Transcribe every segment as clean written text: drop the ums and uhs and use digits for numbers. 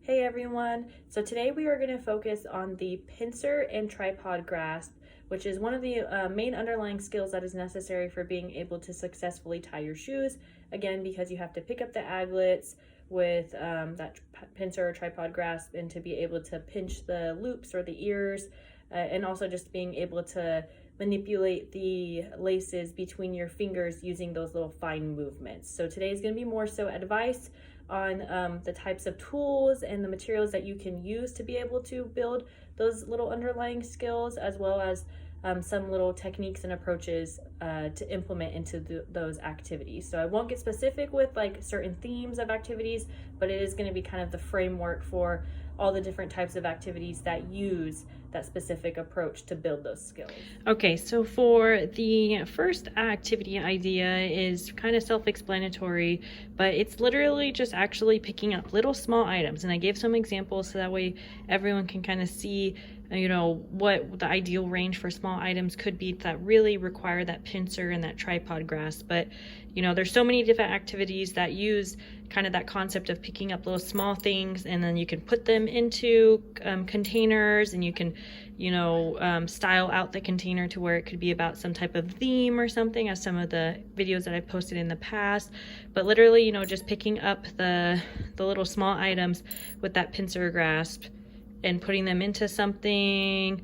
Hey everyone! So today we are going to focus on the pincer and tripod grasp, which is one of the main underlying skills that is necessary for being able to successfully tie your shoes. Again, because you have to pick up the aglets with that pincer or tripod grasp and to be able to pinch the loops or the ears, and also just being able to manipulate the laces between your fingers using those little fine movements. So today is going to be more so advice on the types of tools and the materials that you can use to be able to build those little underlying skills, as well as some little techniques and approaches to implement into those activities. So I won't get specific with like certain themes of activities, but it is going to be kind of the framework for all the different types of activities that use that specific approach to build those skills. Okay, so for the first activity idea is kind of self-explanatory, but it's literally just actually picking up little small items. And I gave some examples so that way everyone can kind of see, you know, what the ideal range for small items could be that really require that pincer and that tripod grasp. But, you know, there's so many different activities that use kind of that concept of picking up little small things, and then you can put them into containers, and you can, you know, style out the container to where it could be about some type of theme or something, as some of the videos that I've posted in the past. But literally, you know, just picking up the little small items with that pincer grasp and putting them into something,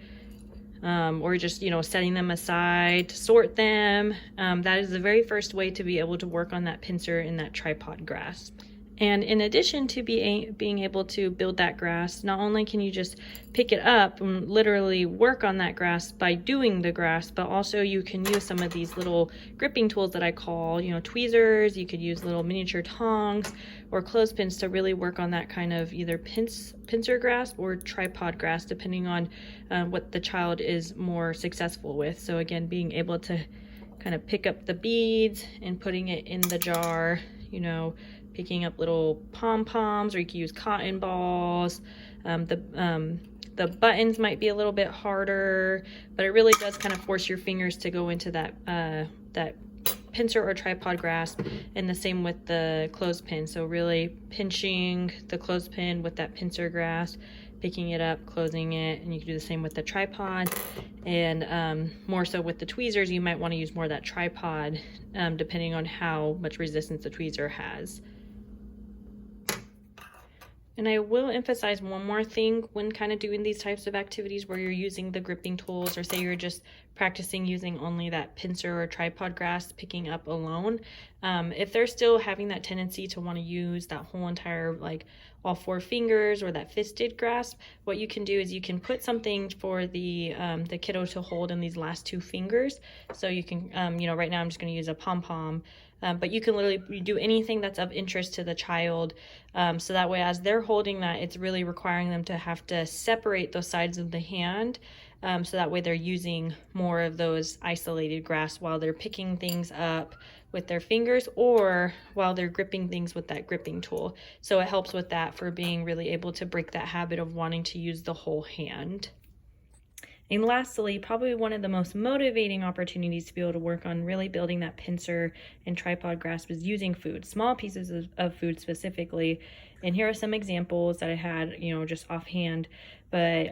or just, you know, setting them aside to sort them. That is the very first way to be able to work on that pincer and that tripod grasp. And in addition to being able to build that grasp, not only can you just pick it up and literally work on that grasp by doing the grasp, but also you can use some of these little gripping tools that I call, you know, tweezers. You could use little miniature tongs or clothespins to really work on that kind of either pincer grasp or tripod grasp, depending on what the child is more successful with. So again, being able to kind of pick up the beads and putting it in the jar, you know, picking up little pom-poms, or you can use cotton balls. The buttons might be a little bit harder, but it really does kind of force your fingers to go into that pincer or tripod grasp, and the same with the clothespin. So really pinching the clothespin with that pincer grasp, picking it up, closing it, and you can do the same with the tripod. And more so with the tweezers, you might want to use more of that tripod, depending on how much resistance the tweezer has. And I will emphasize one more thing when kind of doing these types of activities where you're using the gripping tools, or say you're just practicing using only that pincer or tripod grasp, picking up alone. If they're still having that tendency to want to use that whole entire, like all four fingers or that fisted grasp, what you can do is you can put something for the kiddo to hold in these last two fingers. So you can, you know, right now I'm just going to use a pom-pom. But you can literally do anything that's of interest to the child, so that way as they're holding that, it's really requiring them to have to separate those sides of the hand, so that way they're using more of those isolated grasps while they're picking things up with their fingers, or while they're gripping things with that gripping tool. So it helps with that, for being really able to break that habit of wanting to use the whole hand. And lastly, probably one of the most motivating opportunities to be able to work on really building that pincer and tripod grasp is using food, small pieces of food specifically. And here are some examples that I had, you know, just offhand. But,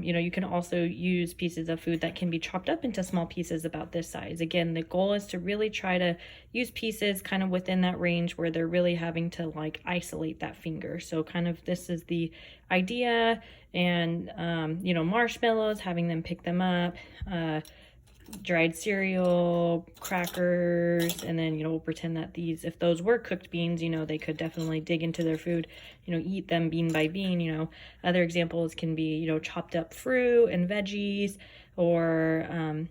you know, you can also use pieces of food that can be chopped up into small pieces about this size. Again, the goal is to really try to use pieces kind of within that range where they're really having to like isolate that finger. So kind of this is the idea. And, you know, marshmallows, having them pick them up, dried cereal, crackers, and then, you know, we'll pretend that these, if those were cooked beans, you know, they could definitely dig into their food, you know, eat them bean by bean. You know, other examples can be, you know, chopped up fruit and veggies, or,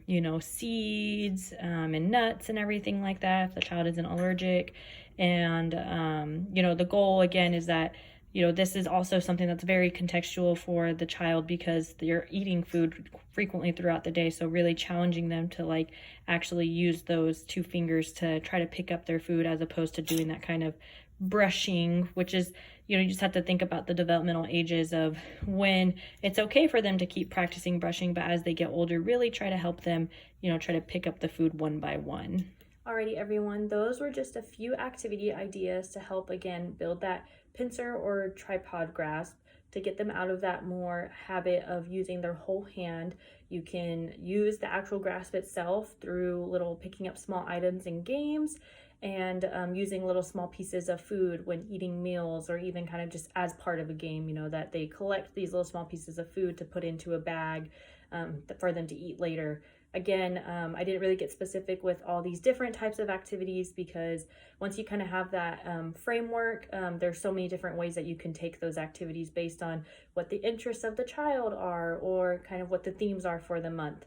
you know, seeds and nuts and everything like that, if the child isn't allergic. And, you know, the goal again is that, you know, this is also something that's very contextual for the child, because they're eating food frequently throughout the day. So really challenging them to like actually use those two fingers to try to pick up their food, as opposed to doing that kind of brushing, which is, you know, you just have to think about the developmental ages of when it's okay for them to keep practicing brushing, but as they get older, really try to help them, you know, try to pick up the food one by one. Alrighty everyone, those were just a few activity ideas to help again build that pincer or tripod grasp to get them out of that more habit of using their whole hand. You can use the actual grasp itself through little picking up small items in games and using little small pieces of food when eating meals, or even kind of just as part of a game, that they collect these little small pieces of food to put into a bag for them to eat later. Again, I didn't really get specific with all these different types of activities because once you kind of have that framework, there's so many different ways that you can take those activities based on what the interests of the child are or kind of what the themes are for the month.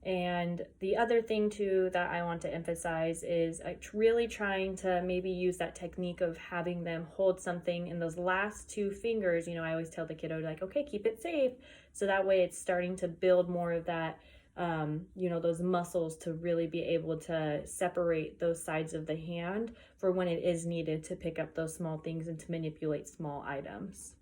And the other thing too that I want to emphasize is really trying to maybe use that technique of having them hold something in those last two fingers. I always tell the kiddo, like, okay, keep it safe. So that way it's starting to build more of that those muscles to really be able to separate those sides of the hand for when it is needed to pick up those small things and to manipulate small items.